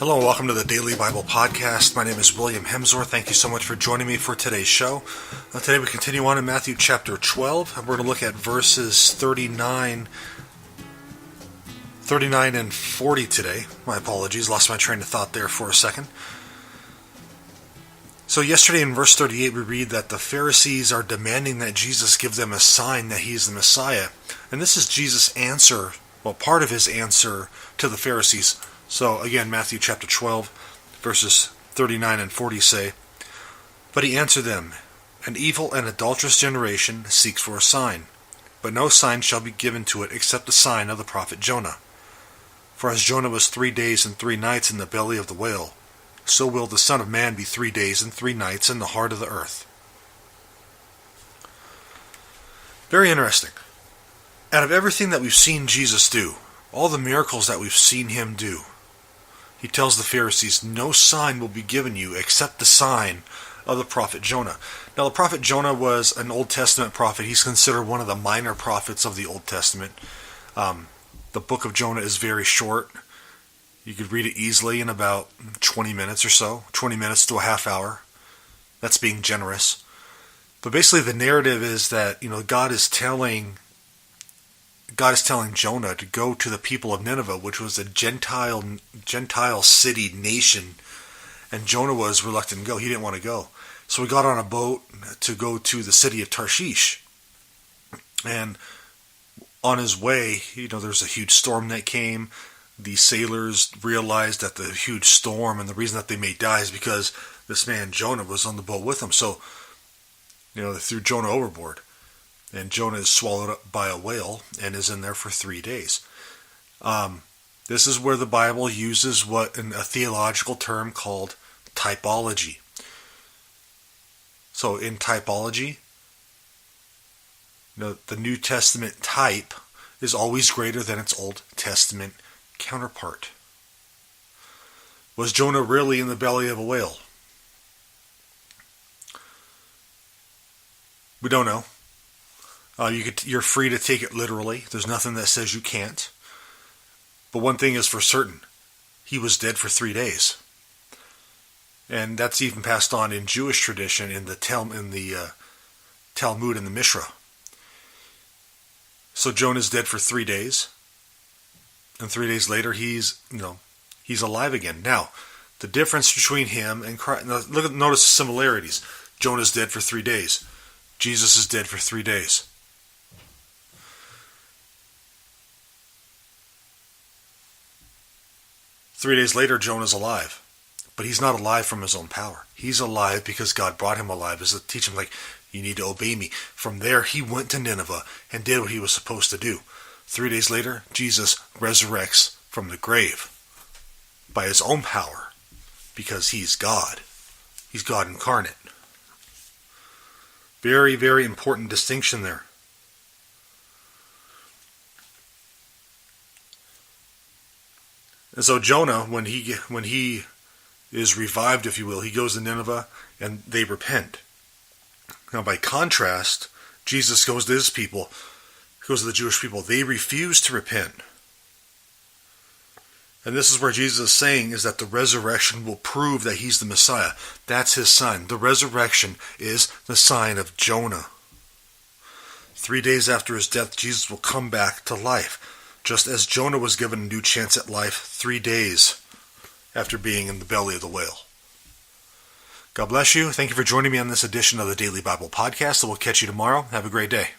Hello and welcome to the Daily Bible Podcast. My name is William Hemsworth. Thank you so much for joining me for today's show. Today we continue on in Matthew chapter 12, and we're going to look at verses 39 and 40 today. My apologies, lost my train of thought there for a second. So yesterday in verse 38 we read that the Pharisees are demanding that Jesus give them a sign that he is the Messiah. And this is Jesus' answer, part of his answer to the Pharisees. So again, Matthew chapter 12, verses 39 and 40 say, "But he answered them, An evil and adulterous generation seeks for a sign, but no sign shall be given to it except the sign of the prophet Jonah. For as Jonah was 3 days and 3 nights in the belly of the whale, so will the Son of Man be 3 days and 3 nights in the heart of the earth." Very interesting. Out of everything that we've seen Jesus do, all the miracles that we've seen him do, he tells the Pharisees, no sign will be given you except the sign of the prophet Jonah. Now, the prophet Jonah was an Old Testament prophet. He's considered one of the minor prophets of the Old Testament. The book of Jonah is very short. You could read it easily in about 20 minutes or so, 20 minutes to a half hour. That's being generous. But basically the narrative is that, God is telling Jonah to go to the people of Nineveh, which was a Gentile city nation, and Jonah was reluctant to go. He didn't want to go. So he got on a boat to go to the city of Tarshish. And on his way, there's a huge storm that came. The sailors realized that the huge storm and the reason that they may die is because this man Jonah was on the boat with them. So, they threw Jonah overboard. And Jonah is swallowed up by a whale and is in there for 3 days. This is where the Bible uses a theological term called typology. So in typology, the New Testament type is always greater than its Old Testament counterpart. Was Jonah really in the belly of a whale? We don't know. You're free to take it literally. There's nothing that says you can't. But one thing is for certain. He was dead for 3 days. And that's even passed on in Jewish tradition in the Talmud and the Mishra. So Jonah's dead for 3 days. And 3 days later he's alive again. Now, the difference between him and Christ, notice the similarities. Jonah's dead for 3 days. Jesus is dead for 3 days. Three days later, Jonah's alive. But he's not alive from his own power. He's alive because God brought him alive as to teach him, you need to obey me. From there, he went to Nineveh and did what he was supposed to do. 3 days later, Jesus resurrects from the grave by his own power because he's God. He's God incarnate. Very, very important distinction there. And so Jonah, when he is revived, if you will, he goes to Nineveh and they repent. Now, by contrast, Jesus goes to his people, goes to the Jewish people. They refuse to repent. And this is where Jesus is saying is that the resurrection will prove that he's the Messiah. That's his sign. The resurrection is the sign of Jonah. 3 days after his death, Jesus will come back to life. Just as Jonah was given a new chance at life 3 days after being in the belly of the whale. God bless you. Thank you for joining me on this edition of the Daily Bible Podcast. I will catch you tomorrow. Have a great day.